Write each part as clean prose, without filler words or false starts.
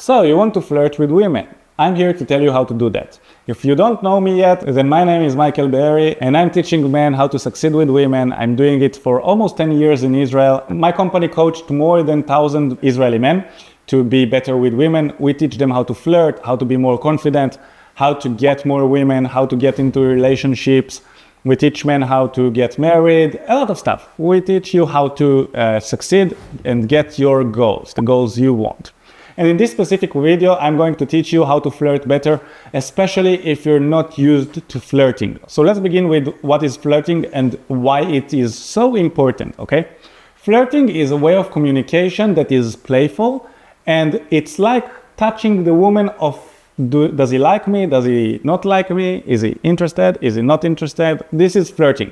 So you want to flirt with women. I'm here to tell you how to do that. If you don't know me yet, then my name is Michael Be'eri and I'm teaching men how to succeed with women. I'm doing it for almost 10 years in Israel. My company coached more than 1,000 Israeli men to be better with women. We teach them how to flirt, how to be more confident, how to get more women, how to get into relationships. We teach men how to get married, a lot of stuff. We teach you how to succeed and get your goals, the goals you want. And in this specific video, I'm going to teach you how to flirt better, especially if you're not used to flirting. So let's begin with what is flirting and why it is so important, okay? Flirting is a way of communication that is playful, and it's like touching the woman of, does he like me? Does he not like me? Is he interested? Is he not interested? This is flirting.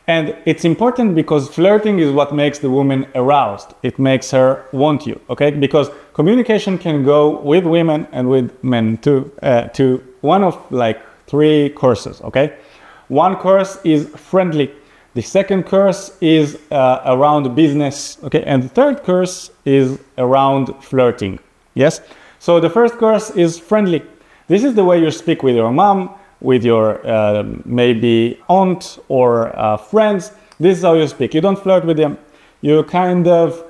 And it's important because flirting is what makes the woman aroused. It makes her want you, okay? Because communication can go with women and with men too, to one of like 3 courses, okay? One course is friendly. The second course is around business, okay? And the third course is around flirting, yes? So the first course is friendly. This is the way you speak with your mom, with your maybe aunt or friends. This is how you speak. You don't flirt with them. You kind of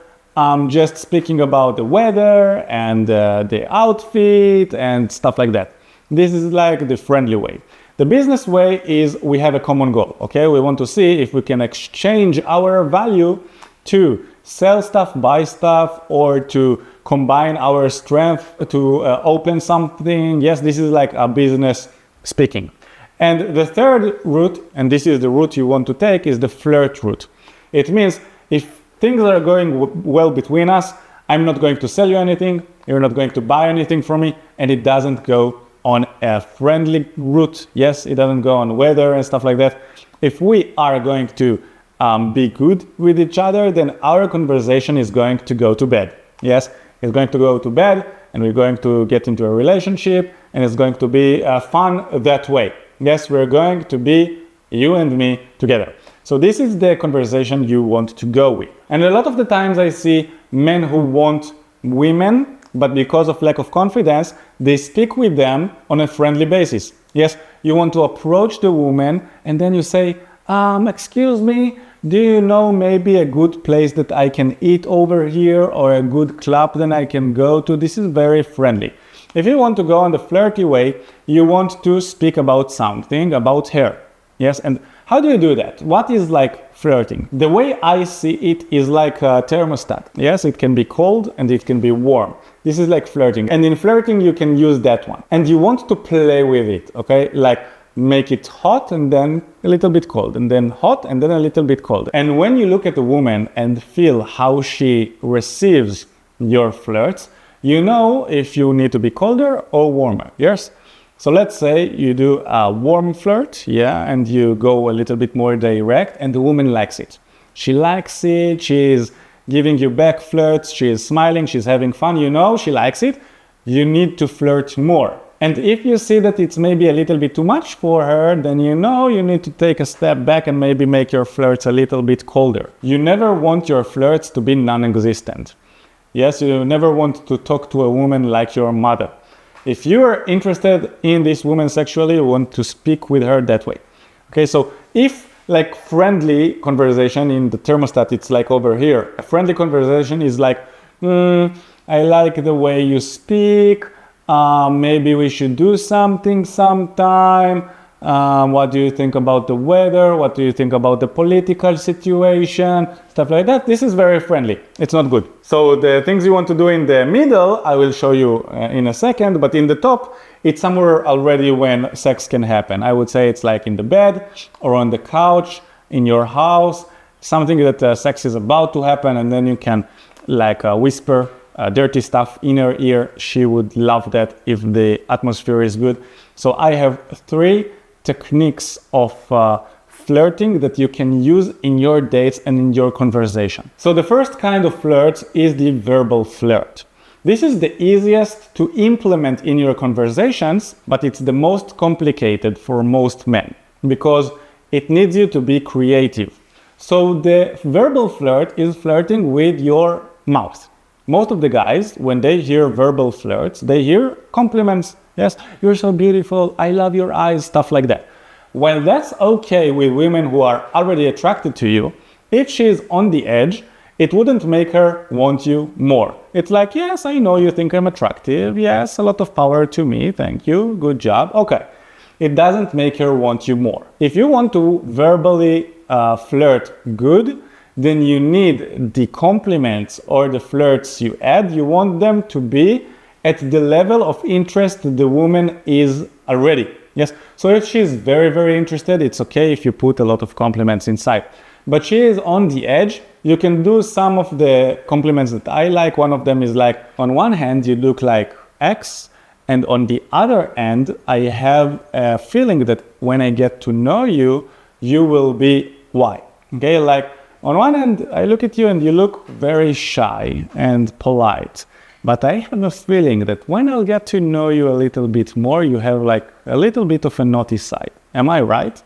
just speaking about the weather and the outfit and stuff like that. This is like the friendly way. The business way is we have a common goal, okay? We want to see if we can exchange our value to sell stuff, buy stuff, or to combine our strength to open something. Yes, this is like a business speaking. And the third route, and this is the route you want to take, is the flirt route. It means if things are going well between us, I'm not going to sell you anything, you're not going to buy anything from me, and it doesn't go on a friendly route. Yes, it doesn't go on weather and stuff like that. If we are going to be good with each other, then our conversation is going to go to bed. Yes, it's going to go to bed, and we're going to get into a relationship, and it's going to be fun that way. Yes, we're going to be you and me together. So this is the conversation you want to go with. And a lot of the times I see men who want women, but because of lack of confidence, they speak with them on a friendly basis. Yes, you want to approach the woman and then you say, excuse me, do you know maybe a good place that I can eat over here or a good club that I can go to? This is very friendly. If you want to go on the flirty way, you want to speak about something, about her. Yes, and how do you do that? What is like flirting? The way I see it is like a thermostat. Yes, it can be cold and it can be warm. This is like flirting. And in flirting, you can use that one. And you want to play with it, okay? Like make it hot and then a little bit cold, and then hot and then a little bit cold. And when you look at a woman and feel how she receives your flirts, you know if you need to be colder or warmer. Yes? So let's say you do a warm flirt, yeah, and you go a little bit more direct, and the woman likes it. She likes it, she's giving you back flirts, she is smiling, she's having fun, you know she likes it. You need to flirt more. And if you see that it's maybe a little bit too much for her, then you know you need to take a step back and maybe make your flirts a little bit colder. You never want your flirts to be non-existent. Yes, you never want to talk to a woman like your mother. If you are interested in this woman sexually, you want to speak with her that way. Okay, so if like friendly conversation in the thermostat, it's like over here. A friendly conversation is like, I like the way you speak. Maybe we should do something sometime. What do you think about the weather? What do you think about the political situation? Stuff like that. This is very friendly. It's not good. So the things you want to do in the middle, I will show you in a second. But in the top, it's somewhere already when sex can happen. I would say it's like in the bed or on the couch, in your house, something that sex is about to happen. And then you can like whisper dirty stuff in her ear. She would love that if the atmosphere is good. So I have 3 techniques of flirting that you can use in your dates and in your conversation. So the first kind of flirt is the verbal flirt. This is the easiest to implement in your conversations, but it's the most complicated for most men because it needs you to be creative. So the verbal flirt is flirting with your mouth. most of the guys, when they hear verbal flirts, they hear compliments. Yes, you're so beautiful, I love your eyes, stuff like that. Well, that's okay with women who are already attracted to you. If she's on the edge, it wouldn't make her want you more. It's like, yes, I know you think I'm attractive. Yes, a lot of power to me. Thank you. Good job. Okay. It doesn't make her want you more. If you want to verbally flirt good, then you need the compliments or the flirts you add. You want them to be at the level of interest the woman is already. Yes. So if she's very, very interested, it's okay if you put a lot of compliments inside. But she is on the edge. You can do some of the compliments that I like. One of them is like, on one hand, you look like X, and on the other end, I have a feeling that when I get to know you, you will be Y. Okay, like on one hand, I look at you and you look very shy and polite. But I have a feeling that when I'll get to know you a little bit more, you have like a little bit of a naughty side. Am I right?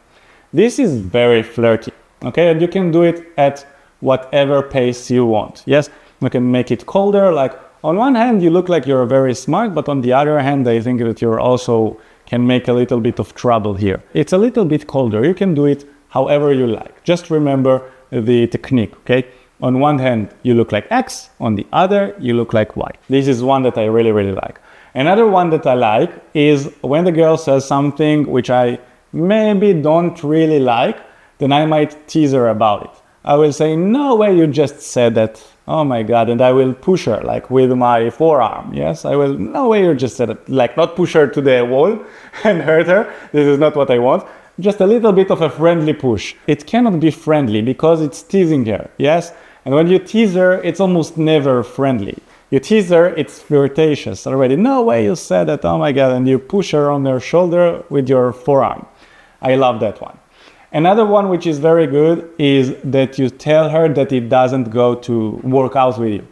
This is very flirty. Okay, and you can do it at whatever pace you want. Yes, you can make it colder. Like on one hand, you look like you're very smart, but on the other hand, I think that you're also can make a little bit of trouble here. It's a little bit colder. You can do it however you like. Just remember the technique, okay? On one hand, you look like X. On the other, you look like Y. This is one that I really, really like. Another one that I like is when the girl says something which I maybe don't really like, then I might tease her about it. I will say, no way you just said that. Oh my God. And I will push her like with my forearm. Yes, I will, no way you just said it. Like not push her to the wall and hurt her. This is not what I want. Just a little bit of a friendly push. It cannot be friendly because it's teasing her. Yes. And when you tease her, it's almost never friendly. You tease her, it's flirtatious already. No way you said that. Oh my God. And you push her on her shoulder with your forearm. I love that one. Another one which is very good is that you tell her that it doesn't go to work out with you.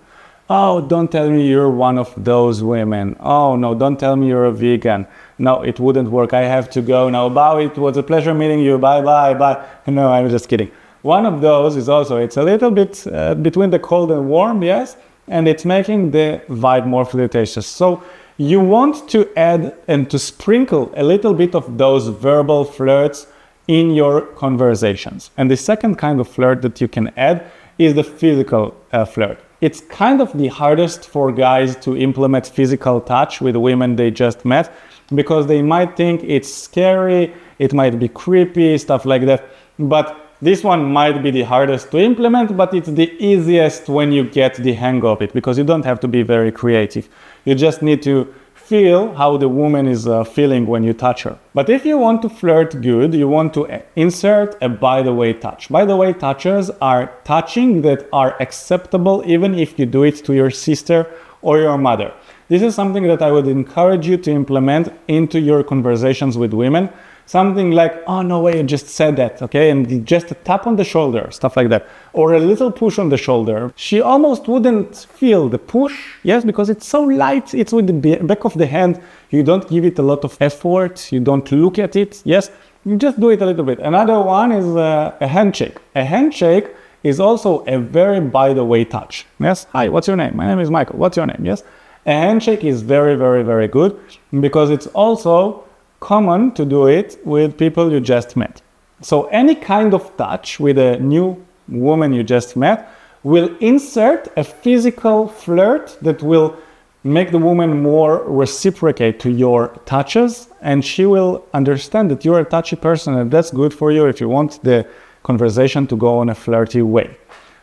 Oh, don't tell me you're one of those women. Oh no, don't tell me you're a vegan. No, it wouldn't work. I have to go now. Bye, it was a pleasure meeting you. Bye, bye, bye. No, I'm just kidding. One of those is also, it's a little bit between the cold and warm, yes? And it's making the vibe more flirtatious. So you want to add and to sprinkle a little bit of those verbal flirts in your conversations. And the second kind of flirt that you can add is the physical flirt. It's kind of the hardest for guys to implement physical touch with women they just met because they might think it's scary, it might be creepy, stuff like that. But this one might be the hardest to implement, but it's the easiest when you get the hang of it because you don't have to be very creative. You just need to feel how the woman is feeling when you touch her. But if you want to flirt good, you want to insert a by the way touch. By the way touches are touching that are acceptable even if you do it to your sister or your mother. This is something that I would encourage you to implement into your conversations with women. Something like, oh, no way, you just said that, okay? And just a tap on the shoulder, stuff like that. Or a little push on the shoulder. She almost wouldn't feel the push, yes, because it's so light. It's with the back of the hand. You don't give it a lot of effort. You don't look at it, yes? You just do it a little bit. Another one is a handshake. A handshake is also a very by the way touch, yes? Hi, what's your name? My name is Michael. What's your name, yes? A handshake is very, very, very good because it's also common to do it with people you just met. So any kind of touch with a new woman you just met will insert a physical flirt that will make the woman more reciprocate to your touches, and she will understand that you're a touchy person, and that's good for you if you want the conversation to go on a flirty way.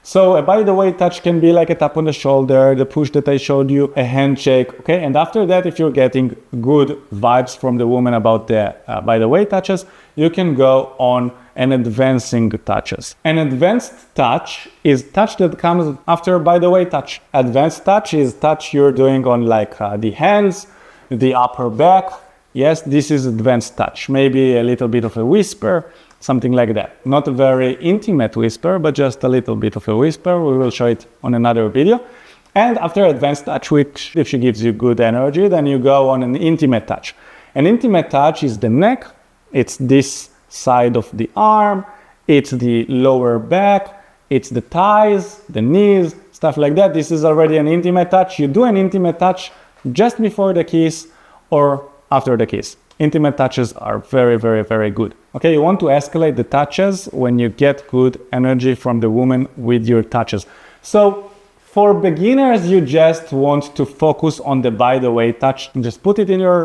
So a by the way touch can be like a tap on the shoulder, the push that I showed you, a handshake, okay? And after that, if you're getting good vibes from the woman about the by the way touches, you can go on an advancing touches. An advanced touch is touch that comes after by the way touch. Advanced touch is touch you're doing on like the hands, the upper back. Yes, this is advanced touch. Maybe a little bit of a whisper, something like that. Not a very intimate whisper, but just a little bit of a whisper. We will show it on another video. And after advanced touch, which if she gives you good energy, then you go on an intimate touch. An intimate touch is the neck. It's this side of the arm. It's the lower back. It's the thighs, the knees, stuff like that. This is already an intimate touch. You do an intimate touch just before the kiss or after the kiss. Intimate touches are very, very, very good. Okay, you want to escalate the touches when you get good energy from the woman with your touches. So for beginners, you just want to focus on the by the way touch. Just put it in your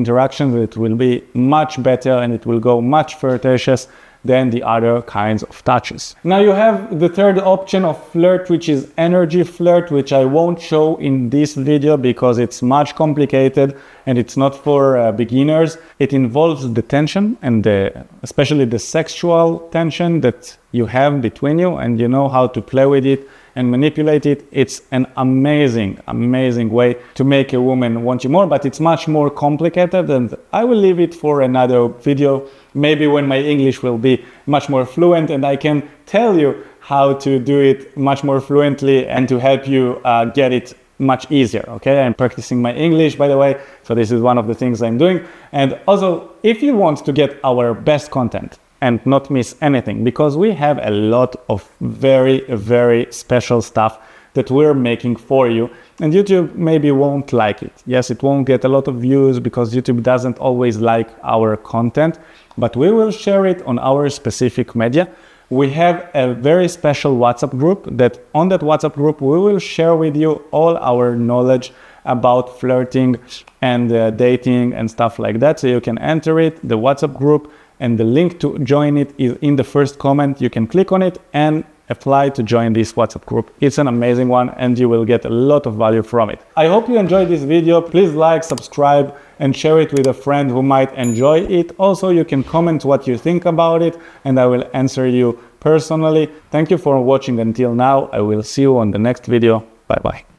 interactions. It will be much better and it will go much flirtatious than the other kinds of touches. Now you have the third option of flirt, which is energy flirt, which I won't show in this video because it's much complicated and it's not for beginners. It involves the tension and especially the sexual tension that you have between you, and you know how to play with it and manipulate it. It's an amazing, amazing way to make a woman want you more, but it's much more complicated, and I will leave it for another video, maybe when my English will be much more fluent and I can tell you how to do it much more fluently and to help you get it much easier. Okay, I'm practicing my English, by the way, so this is one of the things I'm doing. And also, if you want to get our best content and not miss anything, because we have a lot of very, very special stuff that we're making for you, and YouTube maybe won't like it. Yes, it won't get a lot of views because YouTube doesn't always like our content, but we will share it on our specific media. We have a very special WhatsApp group that on that WhatsApp group, we will share with you all our knowledge about flirting and dating and stuff like that. So you can enter it, the WhatsApp group, and the link to join it is in the first comment. You can click on it and apply to join this WhatsApp group. It's an amazing one and you will get a lot of value from it. I hope you enjoyed this video. Please like, subscribe, and share it with a friend who might enjoy it. Also, you can comment what you think about it and I will answer you personally. Thank you for watching until now. I will see you on the next video. Bye bye.